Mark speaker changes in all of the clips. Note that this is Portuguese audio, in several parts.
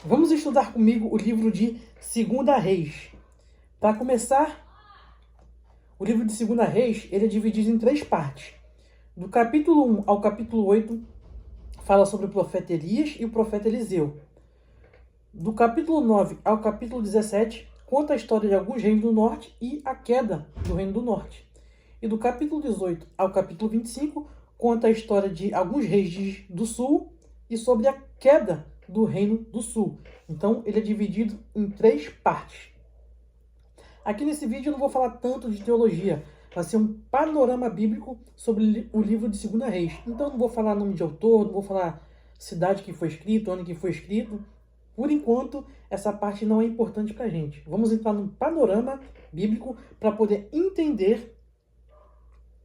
Speaker 1: Vamos estudar comigo o livro de 2 Reis. Para começar, o livro de 2 Reis, ele é dividido em 3 partes. Do capítulo 1 ao capítulo 8, fala sobre o profeta Elias e o profeta Eliseu. Do capítulo 9 ao capítulo 17, conta a história de alguns reinos do norte e a queda do reino do norte. E do capítulo 18 ao capítulo 25, conta a história de alguns reis do sul e sobre a queda do reino do sul. Então, ele é dividido em 3 partes. Aqui nesse vídeo eu não vou falar tanto de teologia, vai ser um panorama bíblico sobre o livro de 2 Reis. Então, eu não vou falar nome de autor, não vou falar cidade que foi escrito, ano que foi escrito. Por enquanto, essa parte não é importante para a gente. Vamos entrar num panorama bíblico para poder entender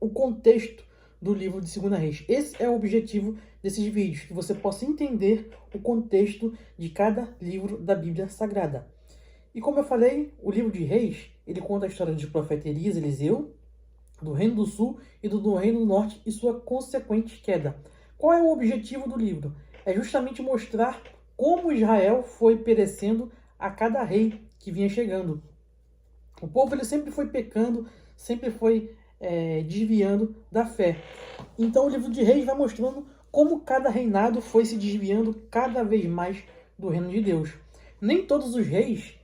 Speaker 1: o contexto do livro de 2 Reis. Esse é o objetivo desses vídeos, que você possa entender o contexto de cada livro da Bíblia Sagrada. E como eu falei, o livro de Reis, ele conta a história do profeta Elias, Eliseu, do reino do sul e do reino do norte e sua consequente queda. Qual é o objetivo do livro? É justamente mostrar como Israel foi perecendo a cada rei que vinha chegando. O povo ele sempre foi pecando, sempre foi desviando da fé. Então o livro de Reis vai mostrando como cada reinado foi se desviando cada vez mais do reino de Deus. Nem todos os reis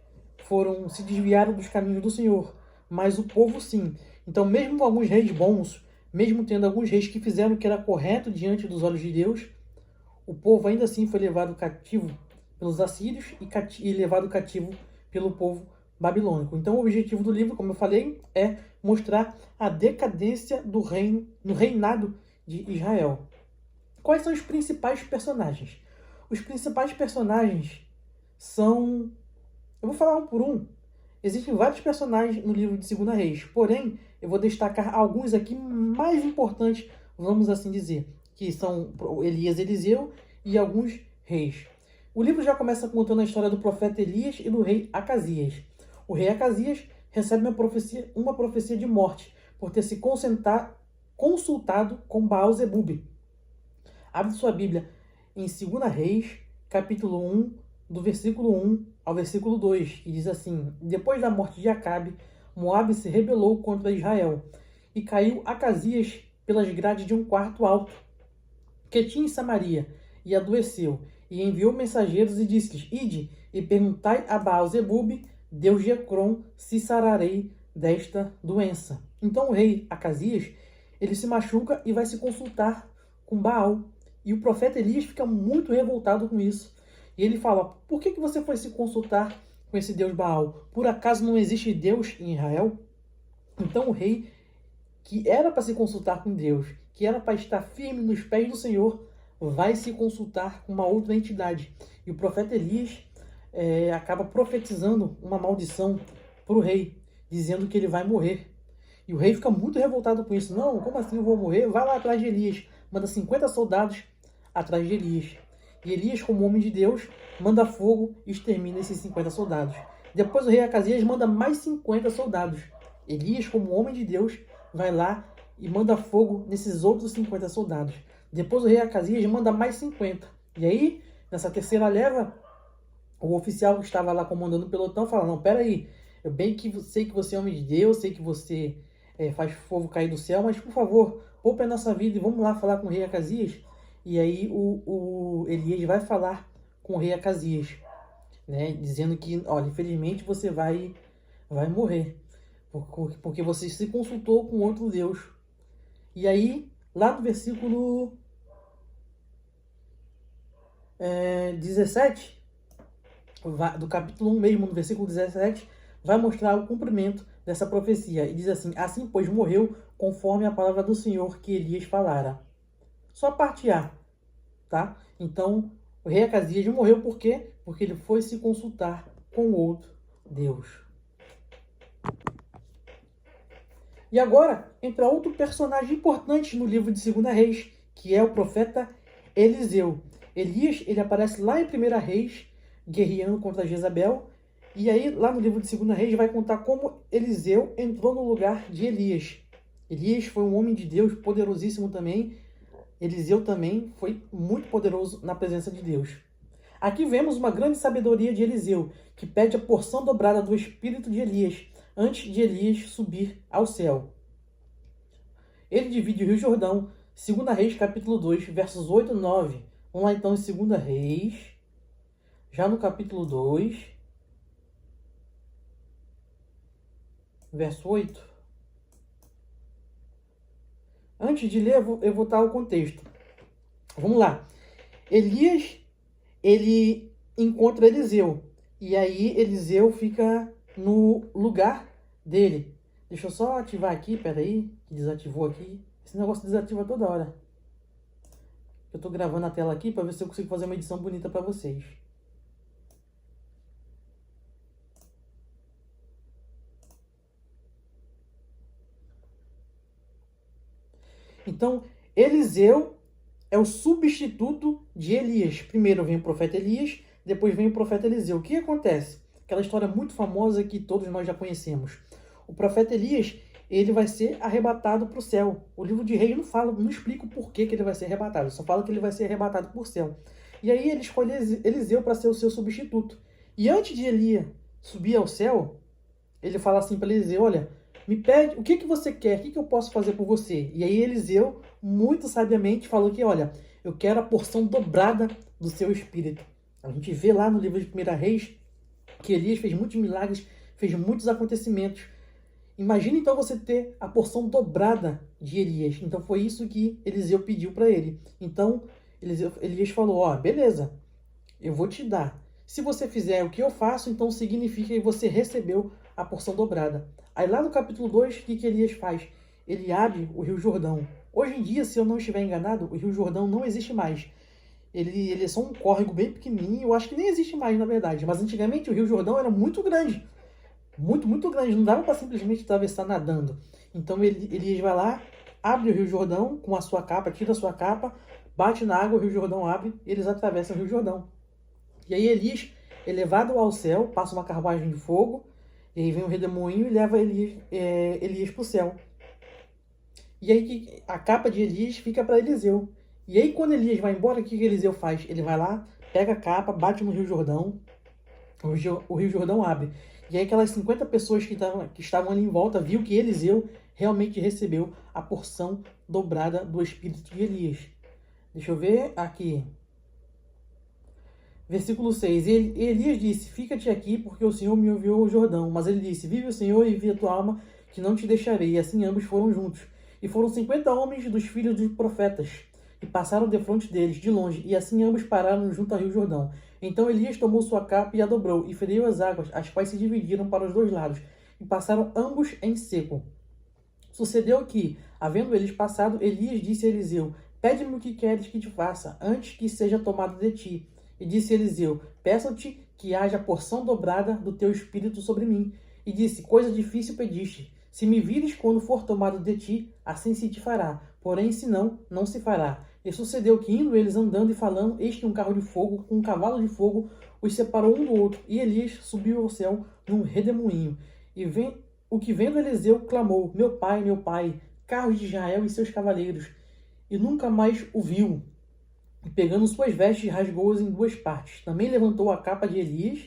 Speaker 1: se desviaram dos caminhos do Senhor, mas o povo sim. Então mesmo alguns reis bons, mesmo tendo alguns reis que fizeram o que era correto diante dos olhos de Deus, o povo ainda assim foi levado cativo pelos assírios e levado cativo pelo povo babilônico. Então o objetivo do livro, como eu falei, é mostrar a decadência do reino, no reinado de Israel. Quais são os principais personagens? Os principais personagens são... Eu vou falar um por um. Existem vários personagens no livro de 2 Reis, porém, eu vou destacar alguns aqui mais importantes, vamos assim dizer, que são Elias, Eliseu e alguns reis. O livro já começa contando a história do profeta Elias e do rei Acasias. O rei Acasias recebe uma profecia de morte por ter se consultado com Baal-zebub. Abre sua Bíblia em 2 Reis, capítulo 1, do versículo 1 ao versículo 2, e diz assim: Depois da morte de Acabe, Moabe se rebelou contra Israel, e caiu Acasias pelas grades de um quarto alto, que tinha em Samaria, e adoeceu, e enviou mensageiros e disse-lhes: Ide e perguntai a Baal-zebub, Deus de Ecrom, se sararei desta doença. Então o rei Acasias, ele se machuca e vai se consultar com Baal. E o profeta Elias fica muito revoltado com isso. E ele fala: por que você foi se consultar com esse Deus Baal? Por acaso não existe Deus em Israel? Então o rei, que era para se consultar com Deus, que era para estar firme nos pés do Senhor, vai se consultar com uma outra entidade. E o profeta Elias acaba profetizando uma maldição para o rei, dizendo que ele vai morrer. E o rei fica muito revoltado com isso. Não, como assim eu vou morrer? Vai lá atrás de Elias. Manda 50 soldados atrás de Elias. E Elias, como homem de Deus, manda fogo e extermina esses 50 soldados. Depois o rei Acasias manda mais 50 soldados. Elias, como homem de Deus, vai lá e manda fogo nesses outros 50 soldados. Depois o rei Acasias manda mais 50. E aí, nessa terceira leva, o oficial que estava lá comandando o pelotão fala: não, peraí, eu bem que sei que você é homem de Deus, sei que você faz fogo cair do céu, mas por favor, poupe a nossa vida e vamos lá falar com o rei Acasias. E aí o Elias vai falar com o rei Acasias, né, dizendo que, olha, infelizmente você vai morrer, porque você se consultou com outro Deus. E aí, lá no versículo 17, do capítulo 1 mesmo, no versículo 17, vai mostrar o cumprimento dessa profecia. E diz assim: assim, pois, morreu conforme a palavra do Senhor que Elias falara. Só parte A, tá? Então, o rei Acasias morreu por quê? Porque ele foi se consultar com outro Deus. E agora, entra outro personagem importante no livro de 2 Reis, que é o profeta Eliseu. Elias, ele aparece lá em 1 Reis, guerreando contra Jezabel. E aí, lá no livro de 2 Reis, vai contar como Eliseu entrou no lugar de Elias. Elias foi um homem de Deus poderosíssimo também. Eliseu também foi muito poderoso na presença de Deus. Aqui vemos uma grande sabedoria de Eliseu, que pede a porção dobrada do espírito de Elias, antes de Elias subir ao céu. Ele divide o Rio Jordão, 2 Reis, capítulo 2, versos 8 e 9. Vamos lá então em 2 Reis, já no capítulo 2, verso 8. Antes de ler, eu vou dar o contexto. Vamos lá. Elias, ele encontra Eliseu. E aí Eliseu fica no lugar dele. Deixa eu só ativar aqui, peraí, que desativou aqui. Esse negócio desativa toda hora. Eu tô gravando a tela aqui para ver se eu consigo fazer uma edição bonita para vocês. Então, Eliseu é o substituto de Elias. Primeiro vem o profeta Elias, depois vem o profeta Eliseu. O que acontece? Aquela história muito famosa que todos nós já conhecemos. O profeta Elias, ele vai ser arrebatado para o céu. O livro de Reis não explica o porquê que ele vai ser arrebatado, só fala que ele vai ser arrebatado para o céu. E aí ele escolhe Eliseu para ser o seu substituto. E antes de Elias subir ao céu, ele fala assim para Eliseu, olha, me pede, o que você quer? O que eu posso fazer por você? E aí Eliseu, muito sabiamente, falou que, olha, eu quero a porção dobrada do seu espírito. A gente vê lá no livro de 1 Reis que Elias fez muitos milagres, fez muitos acontecimentos. Imagina então você ter a porção dobrada de Elias. Então foi isso que Eliseu pediu para ele. Então Elias falou, ó, beleza, eu vou te dar. Se você fizer o que eu faço, então significa que você recebeu a porção dobrada. Aí lá no capítulo 2, o que Elias faz? Ele abre o Rio Jordão. Hoje em dia, se eu não estiver enganado, o Rio Jordão não existe mais. Ele é só um córrego bem pequenininho, eu acho que nem existe mais, na verdade. Mas antigamente o Rio Jordão era muito grande. Muito, muito grande. Não dava para simplesmente atravessar nadando. Então Elias vai lá, abre o Rio Jordão com a sua capa, tira a sua capa, bate na água, o Rio Jordão abre, e eles atravessam o Rio Jordão. E aí Elias é levado ao céu, passa uma carruagem de fogo, e aí vem um redemoinho e leva Elias para o céu. E aí a capa de Elias fica para Eliseu. E aí quando Elias vai embora, o que Eliseu faz? Ele vai lá, pega a capa, bate no Rio Jordão, o Rio Jordão abre. E aí aquelas 50 pessoas que estavam ali em volta viu que Eliseu realmente recebeu a porção dobrada do espírito de Elias. Deixa eu ver aqui. Versículo 6. Elias disse, fica-te aqui, porque o Senhor me enviou ao Jordão. Mas ele disse, vive o Senhor e vive a tua alma, que não te deixarei. E assim ambos foram juntos. E foram 50 homens dos filhos dos profetas, e passaram defronte deles, de longe. E assim ambos pararam junto ao rio Jordão. Então Elias tomou sua capa e a dobrou, e feriu as águas, as quais se dividiram para os dois lados. E passaram ambos em seco. Sucedeu que, havendo eles passado, Elias disse a Eliseu, pede-me o que queres que te faça, antes que seja tomado de ti. E disse Eliseu, peço-te que haja porção dobrada do teu espírito sobre mim. E disse, coisa difícil pediste. Se me vires quando for tomado de ti, assim se te fará. Porém, se não, não se fará. E sucedeu que, indo eles andando e falando, eis que um carro de fogo, com um cavalo de fogo, os separou um do outro. E Elias subiu ao céu num redemoinho. E o que vendo Eliseu clamou, meu pai, carros de Israel e seus cavaleiros. E nunca mais o viu. E pegando suas vestes, rasgou-as em duas partes. Também levantou a capa de Elias,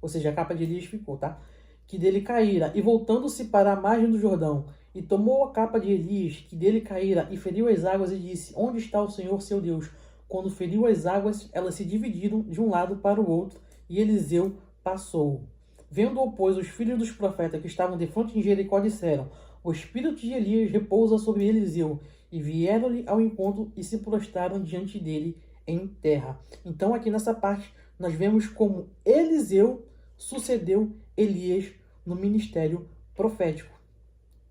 Speaker 1: ou seja, a capa de Elias ficou, tá? Que dele caíra, e voltando-se para a margem do Jordão, e tomou a capa de Elias, que dele caíra, e feriu as águas, e disse, onde está o Senhor seu Deus? Quando feriu as águas, elas se dividiram de um lado para o outro, e Eliseu passou. Vendo-o, pois, os filhos dos profetas que estavam defronte de Jericó disseram, o espírito de Elias repousa sobre Eliseu, e vieram-lhe ao encontro e se prostraram diante dele em terra. Então aqui nessa parte nós vemos como Eliseu sucedeu Elias no ministério profético.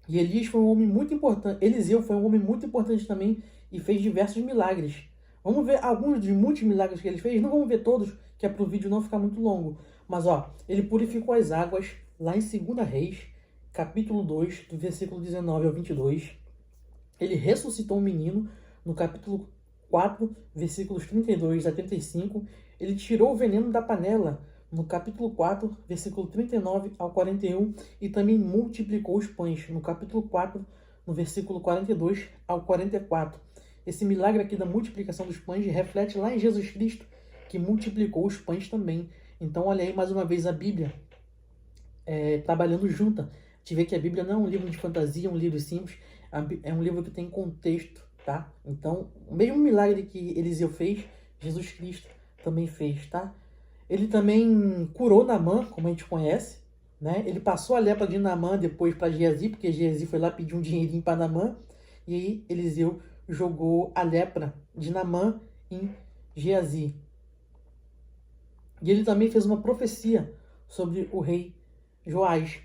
Speaker 1: E Elias foi um homem muito importante. Eliseu foi um homem muito importante também e fez diversos milagres. Vamos ver alguns dos muitos milagres que ele fez. Não vamos ver todos, que é para o vídeo não ficar muito longo. Mas ele purificou as águas lá em 2 Reis, capítulo 2, do versículo 19 ao 22. Ele ressuscitou um menino no capítulo 4, versículos 32 a 35. Ele tirou o veneno da panela no capítulo 4, versículo 39 ao 41. E também multiplicou os pães no capítulo 4, no versículo 42 ao 44. Esse milagre aqui da multiplicação dos pães reflete lá em Jesus Cristo, que multiplicou os pães também. Então, olha aí mais uma vez a Bíblia trabalhando junta. A gente vê que a Bíblia não é um livro de fantasia, um livro simples, é um livro que tem contexto, tá? Então, o mesmo milagre que Eliseu fez, Jesus Cristo também fez, tá? Ele também curou Naamã, como a gente conhece, né? Ele passou a lepra de Naamã depois para Geazi, porque Geazi foi lá pedir um dinheirinho para Naamã, e aí Eliseu jogou a lepra de Naamã em Geazi. E ele também fez uma profecia sobre o rei Joás.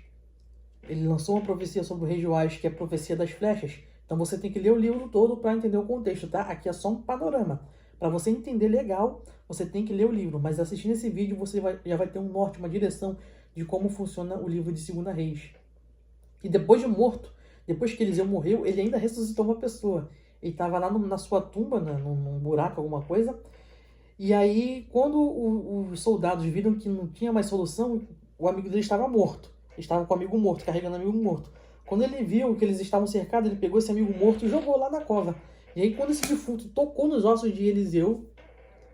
Speaker 1: Ele lançou uma profecia sobre o rei Joás, que é a profecia das flechas. Então você tem que ler o livro todo para entender o contexto, tá? Aqui é só um panorama. Para você entender legal, você tem que ler o livro. Mas assistindo esse vídeo, você já vai ter um norte, uma direção de como funciona o livro de 2 Reis. E depois de morto, depois que Eliseu morreu, ele ainda ressuscitou uma pessoa. Ele estava lá na sua tumba, num buraco, alguma coisa. E aí, quando os soldados viram que não tinha mais solução, o amigo dele estava morto. Ele estava com o amigo morto, carregando o amigo morto. Quando ele viu que eles estavam cercados, ele pegou esse amigo morto e jogou lá na cova. E aí, quando esse defunto tocou nos ossos de Eliseu,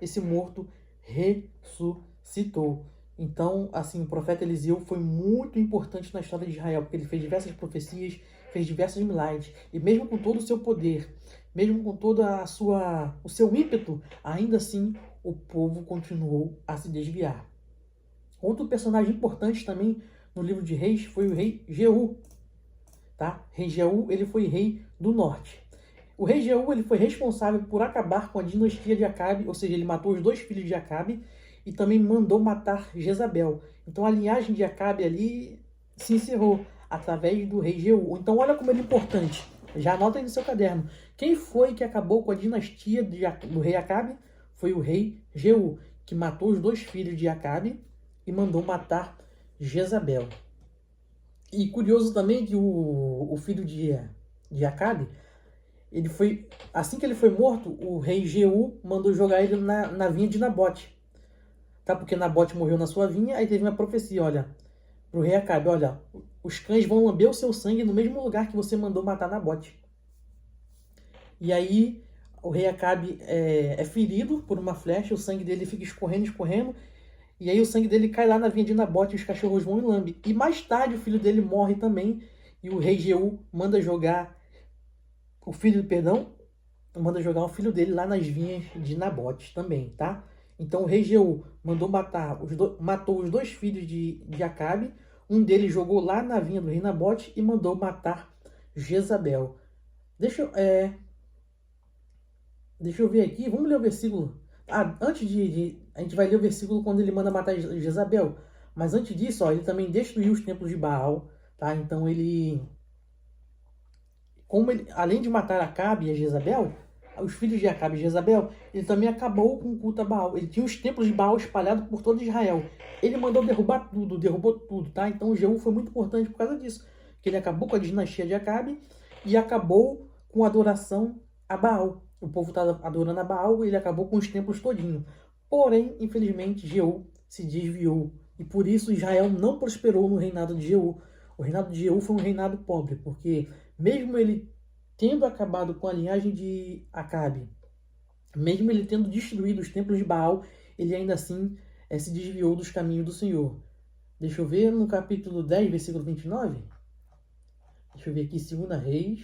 Speaker 1: esse morto ressuscitou. Então, assim, o profeta Eliseu foi muito importante na história de Israel, porque ele fez diversas profecias, fez diversos milagres. E mesmo com todo o seu poder, mesmo com toda o seu ímpeto, ainda assim o povo continuou a se desviar. Outro personagem importante também no livro de Reis foi o rei Jeú. Tá? Rei Jeú, ele foi rei do norte. O rei Jeú, ele foi responsável por acabar com a dinastia de Acabe, ou seja, ele matou os 2 filhos de Acabe e também mandou matar Jezabel. Então a linhagem de Acabe ali se encerrou através do rei Jeú. Então olha como ele é importante. Já anota aí no seu caderno. Quem foi que acabou com a dinastia do rei Acabe? Foi o rei Jeú, que matou os 2 filhos de Acabe e mandou matar Jezabel. E curioso também que o filho de Acabe, ele foi, assim que ele foi morto, o rei Jeú mandou jogar ele na vinha de Nabote. Tá? Porque Nabote morreu na sua vinha, aí teve uma profecia, olha, pro rei Acabe, olha, os cães vão lamber o seu sangue no mesmo lugar que você mandou matar Nabote. E aí o rei Acabe é ferido por uma flecha, o sangue dele fica escorrendo, e aí o sangue dele cai lá na vinha de Nabote e os cachorros vão e lambem. E mais tarde o filho dele morre também, e o rei Jeú manda jogar o filho dele lá nas vinhas de Nabote também, tá? Então o rei Jeú mandou matou os 2 filhos de Acabe, um deles jogou lá na vinha do rei Nabote e mandou matar Jezabel. Deixa eu ver aqui, vamos ler o versículo. Antes a gente vai ler o versículo quando ele manda matar Jezabel. Mas antes disso, ó, ele também destruiu os templos de Baal, tá? Então além de matar Acabe e a Jezabel, os filhos de Acabe e Jezabel, ele também acabou com o culto a Baal. Ele tinha os templos de Baal espalhados por todo Israel. Ele mandou derrubou tudo, tá? Então o Jeú foi muito importante por causa disso. Que ele acabou com a dinastia de Acabe e acabou com a adoração a Baal. O povo estava adorando a Baal e ele acabou com os templos todinho. Porém, infelizmente, Jeú se desviou. E por isso Israel não prosperou no reinado de Jeú. O reinado de Jeú foi um reinado pobre, porque mesmo ele tendo acabado com a linhagem de Acabe, mesmo ele tendo destruído os templos de Baal, ele ainda assim se desviou dos caminhos do Senhor. Deixa eu ver no capítulo 10, versículo 29. Deixa eu ver aqui, 2 Reis,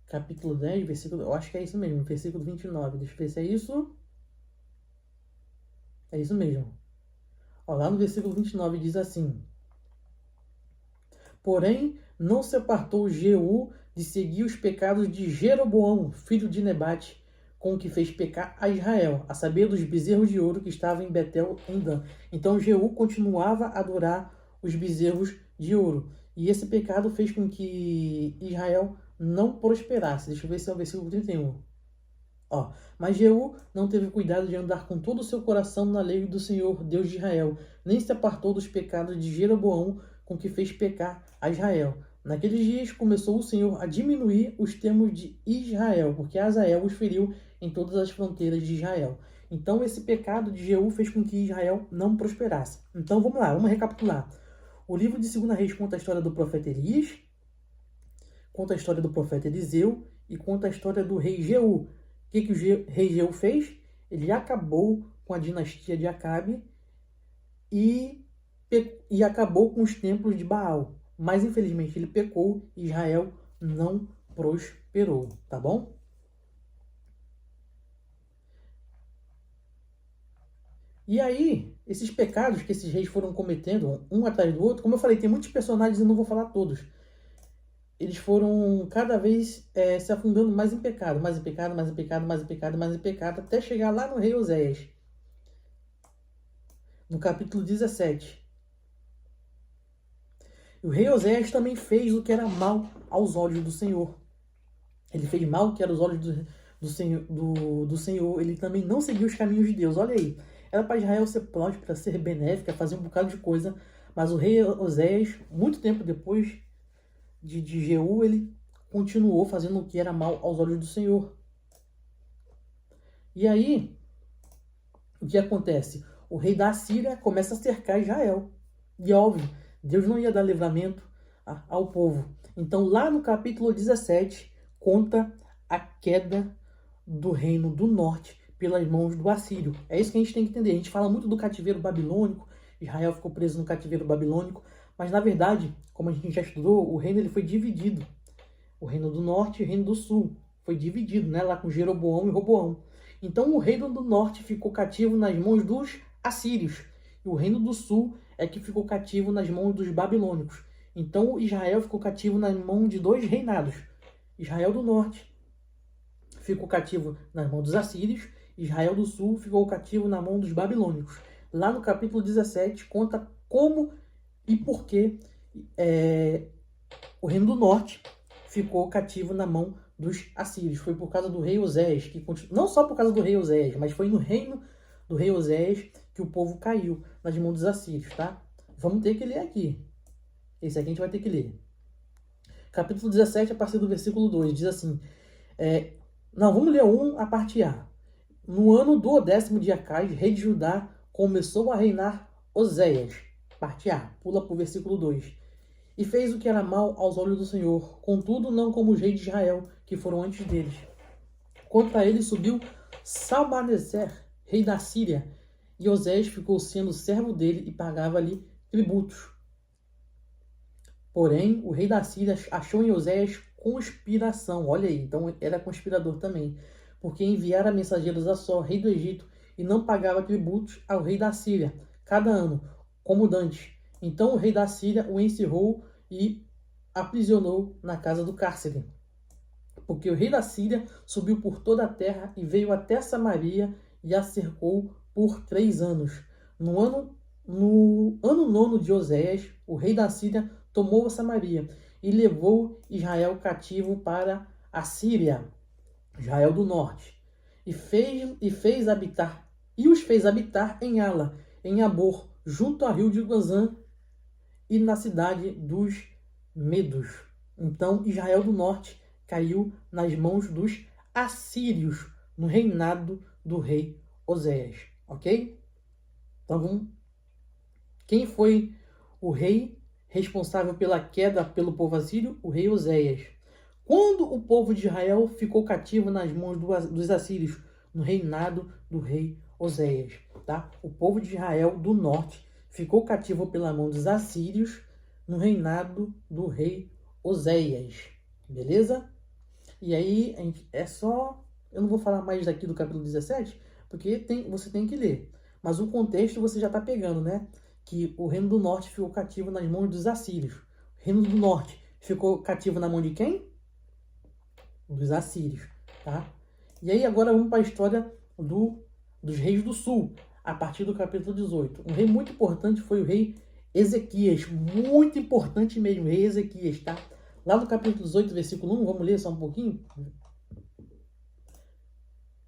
Speaker 1: capítulo 10, versículo... Eu acho que é isso mesmo, versículo 29. Deixa eu ver se é isso. É isso mesmo. Ó, lá no versículo 29 diz assim: porém, não se apartou Jeú de seguir os pecados de Jeroboão, filho de Nebate, com o que fez pecar a Israel, a saber, dos bezerros de ouro que estavam em Betel, em Dan. Então Jeú continuava a adorar os bezerros de ouro. E esse pecado fez com que Israel não prosperasse. Deixa eu ver se é o versículo 31. Ó, mas Jeú não teve cuidado de andar com todo o seu coração na lei do Senhor, Deus de Israel, nem se apartou dos pecados de Jeroboão, com que fez pecar a Israel. Naqueles dias começou o Senhor a diminuir os termos de Israel, porque Azael os feriu em todas as fronteiras de Israel. Então esse pecado de Jeú fez com que Israel não prosperasse. Então vamos lá, vamos recapitular. O livro de 2 Reis conta a história do profeta Elias, conta a história do profeta Eliseu e conta a história do rei Jeú. O que o rei Jeú fez? ele acabou com a dinastia de Acabe e acabou com os templos de Baal. Mas, infelizmente, ele pecou e Israel não prosperou, tá bom? E aí, esses pecados que esses reis foram cometendo, um atrás do outro, como eu falei, tem muitos personagens e não vou falar todos. Eles foram cada vez se afundando mais em pecado, mais em pecado, mais em pecado, mais em pecado, mais em pecado, até chegar lá no rei Oséias, no capítulo 17. O rei Oséias também fez o que era mal aos olhos do Senhor. Ele fez mal o que era aos olhos do Senhor. Ele também não seguiu os caminhos de Deus. Olha aí. Era para Israel ser próspera, ser benéfica, fazer um bocado de coisa. Mas o rei Oséias, muito tempo depois de Jeú, ele continuou fazendo o que era mal aos olhos do Senhor. E aí, o que acontece? O rei da Assíria começa a cercar Israel. E óbvio, Deus não ia dar livramento ao povo. Então, lá no capítulo 17, conta a queda do reino do norte pelas mãos do Assírio. É isso que a gente tem que entender. A gente fala muito do cativeiro babilônico, Israel ficou preso no cativeiro babilônico, mas na verdade, como a gente já estudou, o reino ele foi dividido. O reino do norte e o reino do sul foi dividido, né, lá com Jeroboão e Roboão. Então o reino do norte ficou cativo nas mãos dos assírios, e o reino do sul é que ficou cativo nas mãos dos babilônicos. Então Israel ficou cativo nas mãos de dois reinados. Israel do norte ficou cativo nas mãos dos assírios, Israel do sul ficou cativo na mão dos babilônicos. Lá no capítulo 17 conta como e por que o reino do norte ficou cativo na mão dos assírios. Foi por causa do rei Oséias, não só por causa do rei Oséias, mas foi no reino do rei Oséias que o povo caiu nas mãos dos assírios, tá? Vamos ter que ler aqui. Esse aqui a gente vai ter que ler. Capítulo 17, a partir do versículo 2, diz assim... Não, vamos ler a parte A. No ano do 10º de Acais, rei de Judá, começou a reinar Oséias. Parte A, pula para o versículo 2. E fez o que era mal aos olhos do Senhor, contudo não como os reis de Israel, que foram antes deles. Contra ele subiu Salmaneser, rei da Síria, e Oséias ficou sendo servo dele e pagava-lhe tributos. Porém, o rei da Síria achou em Oséias conspiração. Olha aí, então era conspirador também. Porque enviara mensageiros a Só, rei do Egito, e não pagava tributos ao rei da Síria, cada ano, como dantes. Então o rei da Síria o encerrou e aprisionou na casa do cárcere. Porque o rei da Síria subiu por toda a terra e veio até Samaria e a cercou por 3 anos. No ano 9º de Oséias, o rei da Síria tomou a Samaria e levou Israel cativo para a Síria, Israel do norte, e os fez habitar em Ala, em Abor, junto ao rio de Gozã e na cidade dos Medos. Então Israel do norte caiu nas mãos dos assírios no reinado do rei Oséias, ok? Então, quem foi o rei responsável pela queda pelo povo assírio? O rei Oséias. Quando o povo de Israel ficou cativo nas mãos dos assírios, no reinado do rei Oséias, tá? O povo de Israel do norte ficou cativo pela mão dos assírios no reinado do rei Oséias, beleza? E aí, eu não vou falar mais daqui do capítulo 17, porque você tem que ler. Mas o contexto você já está pegando, né? Que o reino do norte ficou cativo nas mãos dos assírios. O reino do norte ficou cativo na mão de quem? Dos assírios, tá? E aí agora vamos para a história dos reis do sul, a partir do capítulo 18. Um rei muito importante foi o rei Ezequias, muito importante mesmo, o rei Ezequias, tá? Lá no capítulo 18, versículo 1, vamos ler só um pouquinho?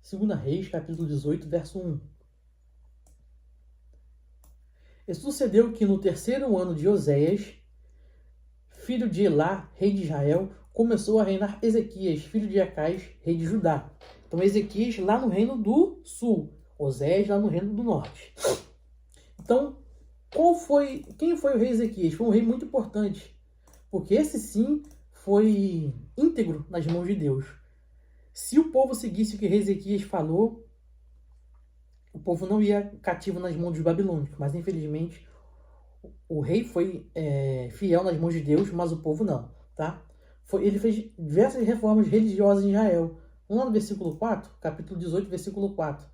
Speaker 1: 2 Reis, capítulo 18, verso 1. E sucedeu que no 3º ano de Oséias, filho de Elá, rei de Israel, começou a reinar Ezequias, filho de Acais, rei de Judá. Então Ezequias lá no reino do sul, Oséias lá no reino do norte. Então, quem foi o rei Ezequias? Foi um rei muito importante, porque esse sim foi íntegro nas mãos de Deus. Se o povo seguisse o que o rei Ezequias falou, o povo não ia cativo nas mãos dos babilônicos, mas infelizmente o rei foi fiel nas mãos de Deus, mas o povo não, tá? Ele fez diversas reformas religiosas em Israel. Vamos lá no versículo 4, capítulo 18, versículo 4.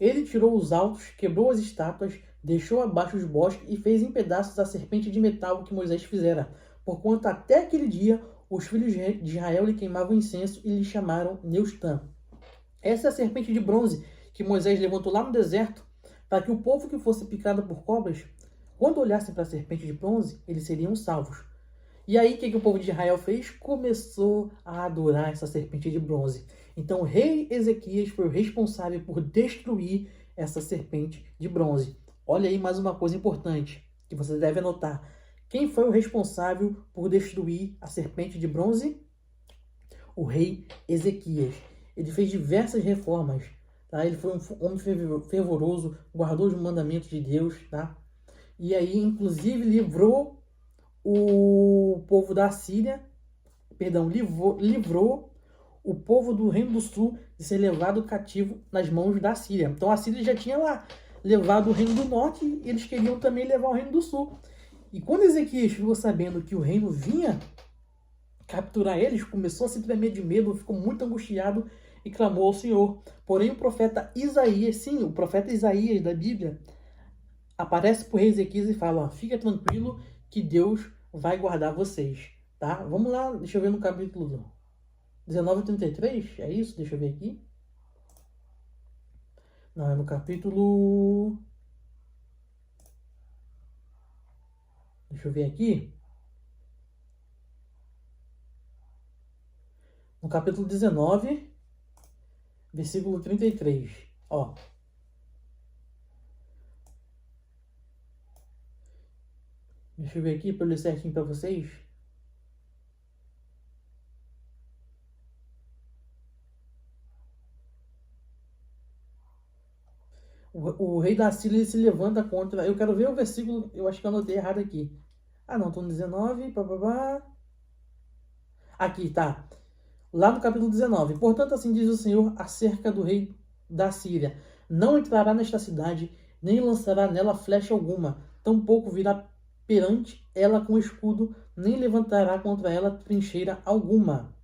Speaker 1: Ele tirou os altos, quebrou as estátuas, deixou abaixo os bosques e fez em pedaços a serpente de metal que Moisés fizera, porquanto até aquele dia os filhos de Israel lhe queimavam incenso e lhe chamaram Neustã. Essa é a serpente de bronze que Moisés levantou lá no deserto, para que o povo que fosse picado por cobras, quando olhassem para a serpente de bronze, eles seriam salvos. E aí, o que o povo de Israel fez? Começou a adorar essa serpente de bronze. Então, o rei Ezequias foi o responsável por destruir essa serpente de bronze. Olha aí mais uma coisa importante que você deve anotar. Quem foi o responsável por destruir a serpente de bronze? O rei Ezequias. Ele fez diversas reformas. Tá? Ele foi um homem fervoroso, guardou os mandamentos de Deus. Tá? E aí, inclusive, livrou o povo da Síria, livrou o povo do Reino do Sul de ser levado cativo nas mãos da Síria. Então a Síria já tinha lá levado o Reino do Norte e eles queriam também levar o Reino do Sul. E quando Ezequias ficou sabendo que o reino vinha capturar eles, começou a se tremer de medo, ficou muito angustiado e clamou ao Senhor. Porém o profeta Isaías, sim, o profeta Isaías da Bíblia, aparece para o rei Ezequias e fala: fica tranquilo que Deus vai guardar vocês, tá? Vamos lá, deixa eu ver no capítulo 19:33, é isso? Deixa eu ver aqui. Não, é no capítulo... Deixa eu ver aqui. No capítulo 19, versículo 33, ó. Deixa eu ver aqui para eu ler certinho para vocês. O rei da Síria se levanta contra... Eu quero ver o versículo, eu acho que eu anotei errado aqui. Ah, não, estou no 19, papapá. Aqui, tá. Lá no capítulo 19. Portanto, assim diz o Senhor acerca do rei da Síria: não entrará nesta cidade, nem lançará nela flecha alguma, tampouco virá perante ela com escudo, nem levantará contra ela trincheira alguma.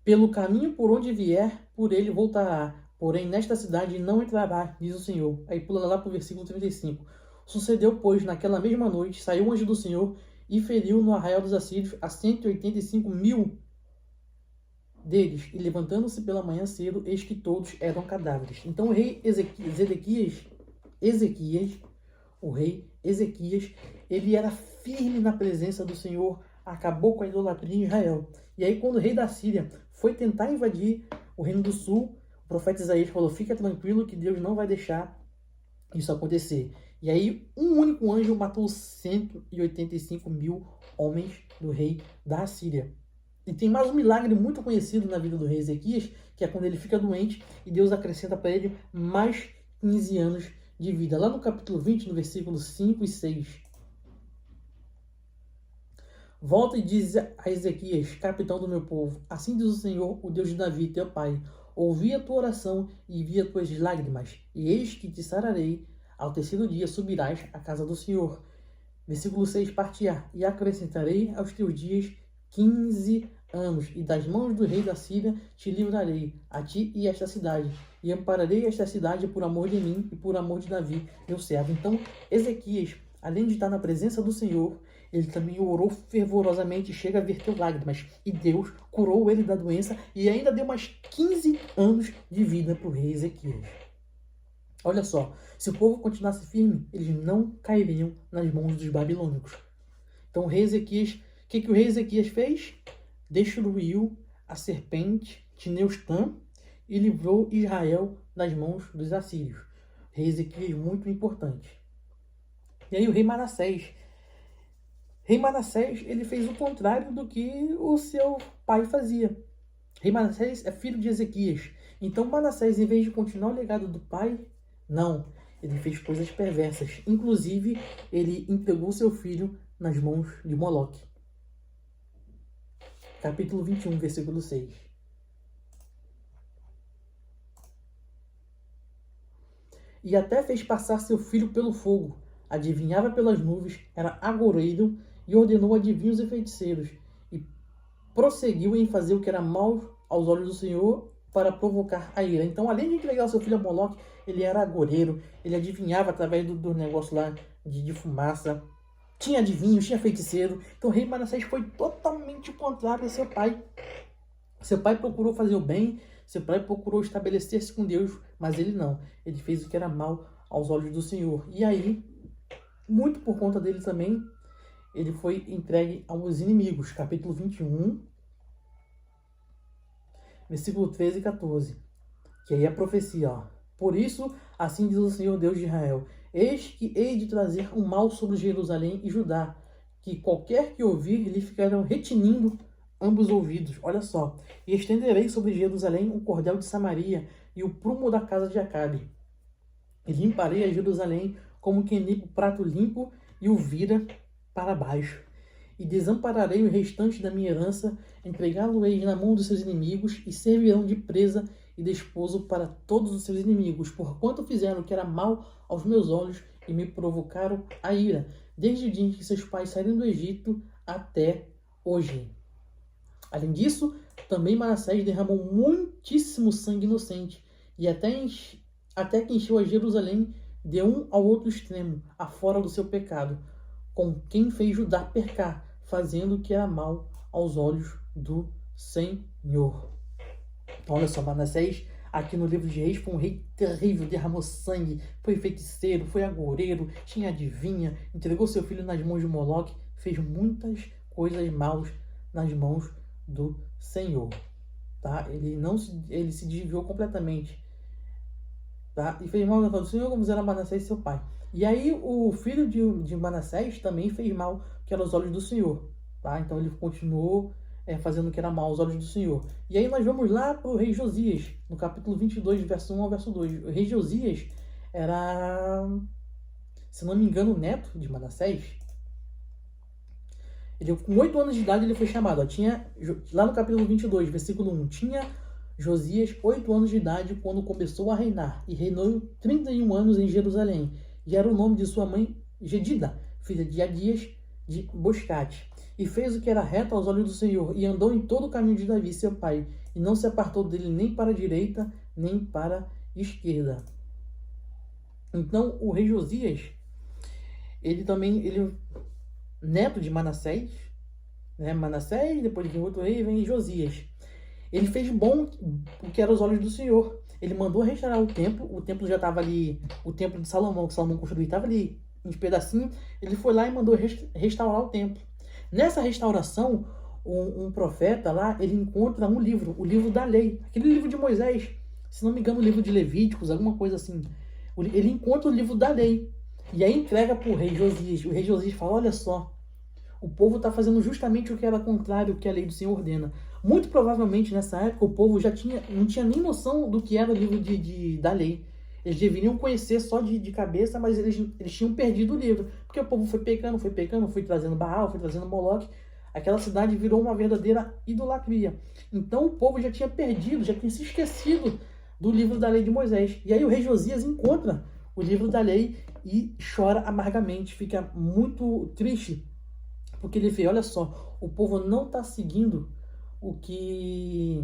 Speaker 1: Pelo caminho por onde vier, por ele voltará. Porém, nesta cidade não entrará, diz o Senhor. Aí pula lá para o versículo 35. Sucedeu, pois, naquela mesma noite, saiu o anjo do Senhor e feriu no arraial dos assírios a 185.000 deles. E levantando-se pela manhã cedo, eis que todos eram cadáveres. Então o rei Ezequias, ele era firme na presença do Senhor, acabou com a idolatria em Israel. E aí, quando o rei da Síria foi tentar invadir o Reino do Sul, o profeta Isaías falou: fica tranquilo que Deus não vai deixar isso acontecer. E aí, um único anjo matou 185.000 homens do rei da Síria. E tem mais um milagre muito conhecido na vida do rei Ezequias, que é quando ele fica doente e Deus acrescenta para ele mais 15 anos de vida. Lá no capítulo 20, no versículo 5 e 6. Volta e diz a Ezequias, capitão do meu povo: assim diz o Senhor, o Deus de Davi, teu pai: ouvi a tua oração e vi as tuas lágrimas, e eis que te sararei. Ao terceiro dia subirás à casa do Senhor. Versículo 6, parte A. E acrescentarei aos teus dias 15 anos, e das mãos do rei da Síria te livrarei, a ti e esta cidade, e ampararei esta cidade por amor de mim e por amor de Davi, meu servo. Então, Ezequias, além de estar na presença do Senhor, ele também orou fervorosamente, chega a verter lágrimas, e Deus curou ele da doença e ainda deu mais 15 anos de vida para o rei Ezequias. Olha só, se o povo continuasse firme, eles não cairiam nas mãos dos babilônicos. Então o rei Ezequias, o que o rei Ezequias fez? Destruiu a serpente de Neustã e livrou Israel das mãos dos assírios. Rei Ezequias muito importante. E aí o rei Manassés. Rei Manassés, ele fez o contrário do que o seu pai fazia. Rei Manassés é filho de Ezequias. Então Manassés, em vez de continuar o legado do pai, não, ele fez coisas perversas. Inclusive, ele entregou seu filho nas mãos de Moloque. Capítulo 21, versículo 6. e até fez passar seu filho pelo fogo. Adivinhava pelas nuvens, era agoureiro e ordenou adivinhos e feiticeiros. E prosseguiu em fazer o que era mal aos olhos do Senhor para provocar a ira. Então, além de entregar o seu filho a Moloque, ele era agoureiro, ele adivinhava através do negócio lá de fumaça. Tinha adivinhos, tinha feiticeiro. Então o rei Manassés foi totalmente contrário a seu pai. Seu pai procurou fazer o bem, seu pai procurou estabelecer-se com Deus, mas ele não. Ele fez o que era mal aos olhos do Senhor. E aí, muito por conta dele também, ele foi entregue aos inimigos. Capítulo 21, versículo 13 e 14. Que aí é a profecia, ó. Por isso, assim diz o Senhor Deus de Israel: eis que hei de trazer um mal sobre Jerusalém e Judá, que qualquer que ouvir lhe ficarão retinindo ambos os ouvidos. Olha só. E estenderei sobre Jerusalém o cordel de Samaria e o prumo da casa de Acabe. E limparei a Jerusalém como quem limpa o prato limpo e o vira para baixo. E desampararei o restante da minha herança, entregá-lo-ei na mão dos seus inimigos, e servirão de presa e desposo para todos os seus inimigos, porquanto fizeram o que era mal aos meus olhos e me provocaram a ira, desde o dia em que seus pais saíram do Egito até hoje. Além disso, também Manassés derramou muitíssimo sangue inocente, e até que encheu a Jerusalém de um ao outro extremo, afora do seu pecado, com quem fez Judá pecar, fazendo o que era mal aos olhos do Senhor. Então, olha só, Manassés, aqui no livro de Reis, foi um rei terrível, derramou sangue, foi feiticeiro, foi agoureiro, tinha adivinha, entregou seu filho nas mãos de Moloque, fez muitas coisas maus nas mãos do Senhor. Tá? Ele se desviou completamente. Tá? E fez mal na mão do Senhor, como era Manassés seu pai. E aí o filho de Manassés também fez mal, que era aos olhos do Senhor. Tá? Então ele continuou fazendo o que era mal aos olhos do Senhor. E aí nós vamos lá para o rei Josias, no capítulo 22, verso 1 ao verso 2. O rei Josias era, se não me engano, neto de Manassés. Ele, com 8 anos de idade ele foi chamado. Ó, tinha, lá no capítulo 22, versículo 1, tinha Josias 8 anos de idade quando começou a reinar, e reinou 31 anos em Jerusalém. E era o nome de sua mãe Jedida, filha de Adias de Boscate. E fez o que era reto aos olhos do Senhor, e andou em todo o caminho de Davi, seu pai, e não se apartou dele nem para a direita, nem para a esquerda. Então, o rei Josias, ele neto de Manassés, né? Manassés, depois de outro rei, vem Josias. Ele fez bom o que era aos olhos do Senhor. Ele mandou restaurar o templo já estava ali, o templo de Salomão, que Salomão construiu, estava ali em pedacinho. Ele foi lá e mandou restaurar o templo. Nessa restauração, um profeta lá, ele encontra um livro, o livro da lei, aquele livro de Moisés, se não me engano, o livro de Levíticos, alguma coisa assim. Ele encontra o livro da lei, e aí entrega para o rei Josias. O rei Josias fala: olha só, o povo está fazendo justamente o que era contrário ao que a lei do Senhor ordena. Muito provavelmente, nessa época, o povo não tinha nem noção do que era o livro da lei. Eles deveriam conhecer só de cabeça, mas eles tinham perdido o livro. Porque o povo foi pecando, foi trazendo Baal, foi trazendo Moloque. Aquela cidade virou uma verdadeira idolatria. Então o povo já tinha perdido, já tinha se esquecido do livro da lei de Moisés. E aí o rei Josias encontra o livro da lei e chora amargamente, fica muito triste. Porque ele vê, olha só, o povo não está seguindo o que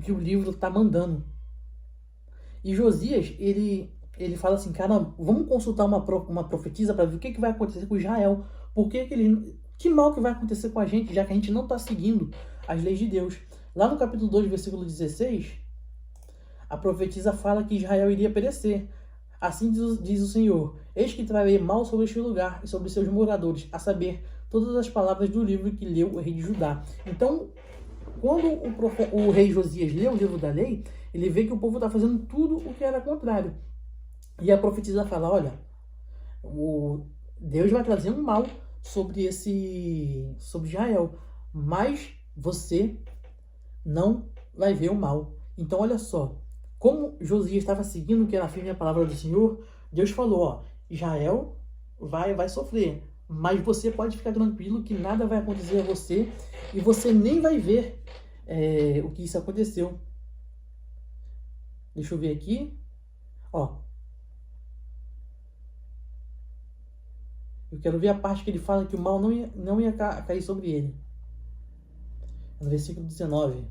Speaker 1: o livro está mandando. E Josias, ele fala assim: cara, vamos consultar uma profetisa para ver o que vai acontecer com Israel. Que mal que vai acontecer com a gente, já que a gente não está seguindo as leis de Deus. Lá no capítulo 2, versículo 16, a profetisa fala que Israel iria perecer. Assim diz o Senhor: eis que trarei mal sobre este lugar e sobre seus moradores, a saber, todas as palavras do livro que leu o rei de Judá. Então, quando o rei Josias lê o livro da lei, ele vê que o povo está fazendo tudo o que era contrário. E a profetisa fala: olha, Deus vai trazer um mal sobre Israel, mas você não vai ver o mal. Então, olha só, como Josias estava seguindo o que era firme a palavra do Senhor, Deus falou: ó, Israel vai sofrer, mas você pode ficar tranquilo que nada vai acontecer a você e você nem vai ver o que isso aconteceu. Deixa eu ver aqui. Ó, Eu quero ver a parte que ele fala que o mal não ia cair sobre ele. No versículo 19.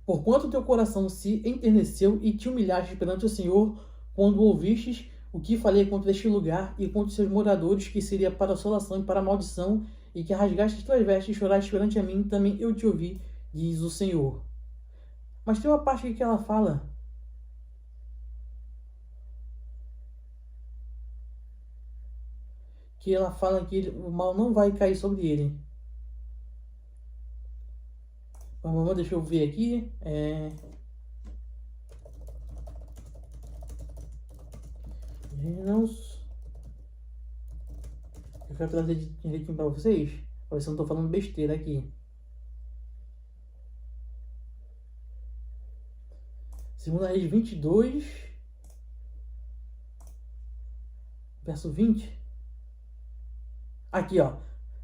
Speaker 1: Porquanto teu coração se enterneceu e te humilhaste perante o Senhor, quando ouvistes o que falei contra este lugar e contra os seus moradores, que seria para assolação e para maldição, e que rasgaste tuas vestes e choraste perante a mim, também eu te ouvi, diz o Senhor. Mas tem uma parte que ela fala que o mal não vai cair sobre ele. Vamos, deixa eu ver aqui. Eu quero trazer direitinho para vocês, para ver se eu não estou falando besteira aqui. 2 Reis 22, verso 20. Aqui, ó.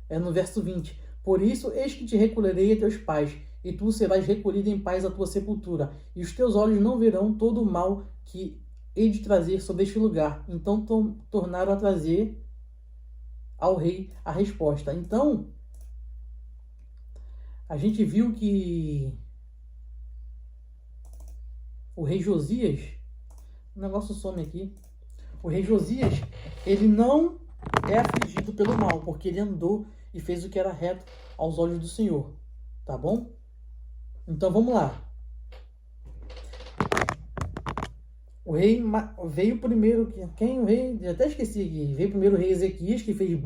Speaker 1: É no verso 20. Por isso, eis que te recolherei a teus pais, e tu serás recolhido em paz à tua sepultura, e os teus olhos não verão todo o mal que hei de trazer sobre este lugar. Então tornaram a trazer ao rei a resposta. Então, a gente viu que o rei Josias, o negócio some aqui, o rei Josias, ele não é afligido pelo mal, porque ele andou e fez o que era reto aos olhos do Senhor, tá bom? Então vamos lá. O rei veio primeiro, quem o rei, eu até esqueci aqui, veio primeiro o rei Ezequias, que fez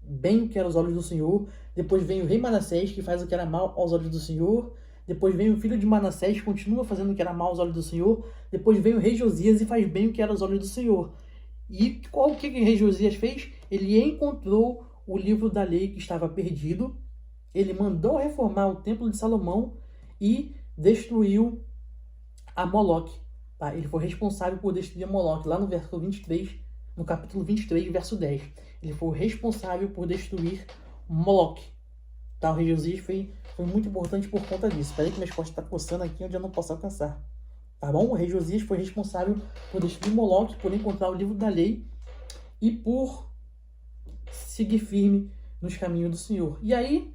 Speaker 1: bem o que era aos olhos do Senhor. Depois vem o rei Manassés, que faz o que era mal aos olhos do Senhor. Depois vem o filho de Manassés, que continua fazendo o que era mal aos olhos do Senhor. Depois vem o rei Josias e faz bem o que era aos olhos do Senhor. E o que o rei Josias fez? Ele encontrou o livro da lei que estava perdido. Ele mandou reformar o templo de Salomão e destruiu a Moloque. Tá? Ele foi responsável por destruir a Moloque, lá no verso 23, no capítulo 23, verso 10. Ele foi o responsável por destruir Moloque. Tá? O rei Josias foi muito importante por conta disso. Espera aí que minhas costas estão coçando aqui onde eu não posso alcançar. Tá bom? O rei Josias foi responsável por destruir Moloque, por encontrar o livro da lei e por seguir firme nos caminhos do Senhor. E aí,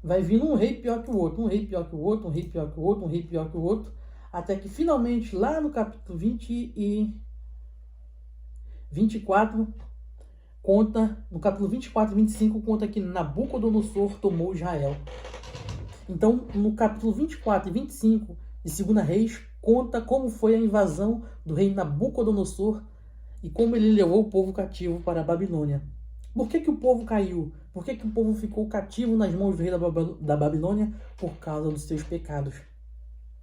Speaker 1: vai vindo um rei pior que o outro, um rei pior que o outro, um rei pior que o outro, um rei pior que o outro, até que finalmente, lá no capítulo 20 e 24, no capítulo 24 e 25, conta que Nabucodonosor tomou Israel. Então, no capítulo 24 e 25 de 2 Reis, conta como foi a invasão do rei Nabucodonosor e como ele levou o povo cativo para a Babilônia. Por que o povo caiu? Por que o povo ficou cativo nas mãos do rei da Babilônia? Por causa dos seus pecados.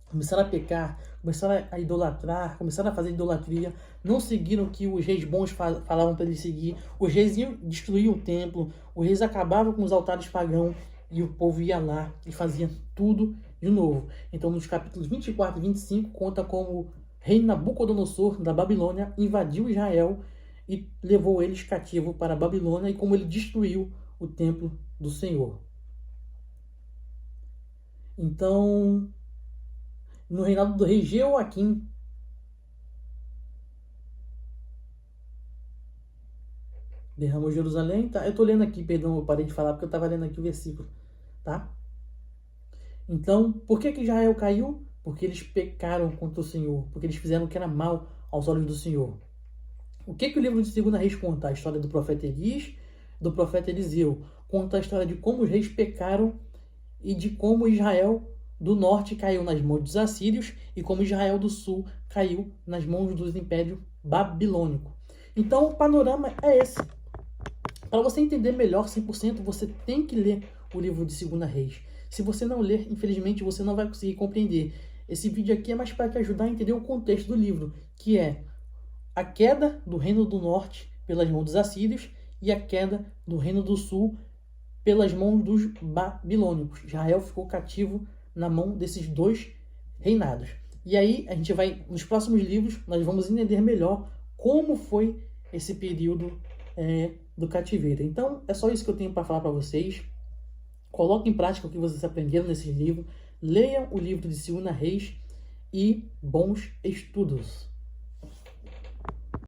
Speaker 1: Começaram a pecar, começaram a idolatrar, começaram a fazer idolatria, não seguiram o que os reis bons falavam para eles seguir. Os reis iam destruir o templo, os reis acabavam com os altares pagãos e o povo ia lá e fazia tudo de novo. Então, nos capítulos 24 e 25, conta como o rei Nabucodonosor da Babilônia invadiu Israel e levou eles cativo para a Babilônia e como ele destruiu o templo do Senhor. Então, no reinado do rei Jeoaquim, derramou Jerusalém, tá? Eu estou lendo aqui, perdão, eu parei de falar porque eu estava lendo aqui o versículo, tá? Então, por que Israel caiu? Porque eles pecaram contra o Senhor, porque eles fizeram o que era mal aos olhos do Senhor. O que o livro de 2 Reis conta? A história do profeta Elias, do profeta Eliseu. Conta a história de como os reis pecaram e de como Israel do norte caiu nas mãos dos assírios e como Israel do sul caiu nas mãos do Império Babilônico. Então, o panorama é esse. Para você entender melhor 100%, você tem que ler o livro de 2 Reis. Se você não ler, infelizmente, você não vai conseguir compreender. Esse vídeo aqui é mais para te ajudar a entender o contexto do livro, que é a queda do Reino do Norte pelas mãos dos assírios e a queda do Reino do Sul pelas mãos dos babilônicos. Israel ficou cativo na mão desses dois reinados. E aí, a gente vai, nos próximos livros, nós vamos entender melhor como foi esse período do cativeiro. Então, é só isso que eu tenho para falar para vocês. Coloquem em prática o que vocês aprenderam nesse livro. Leiam o livro de 2 Reis e bons estudos.